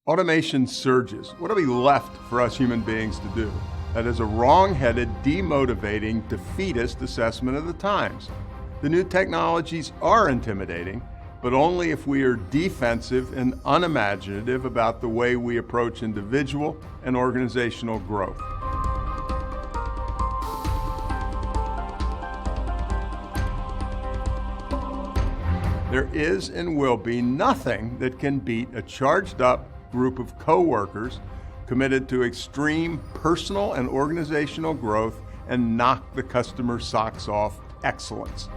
Automation surges. What are we left for us human beings to do? That is a wrong-headed, demotivating, defeatist assessment of the times. The new technologies are intimidating, but only if we are defensive and unimaginative about the way we approach individual and organizational growth. There is and will be nothing that can beat a charged-up group of co-workers committed to extreme personal and organizational growth and knock the customer's socks off excellence.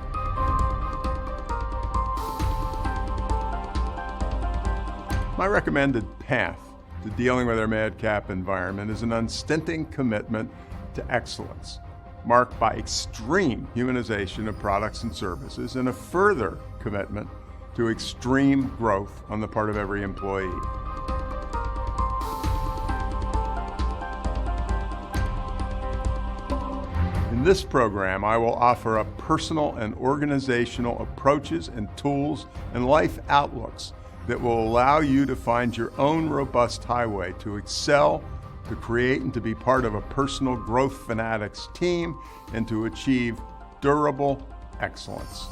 My recommended path to dealing with our madcap environment is an unstinting commitment to excellence, marked by extreme humanization of products and services and a further commitment to extreme growth on the part of every employee. In this program, I will offer up personal and organizational approaches and tools and life outlooks that will allow you to find your own robust highway to excel, to create and to be part of a personal growth fanatics team, and to achieve durable excellence.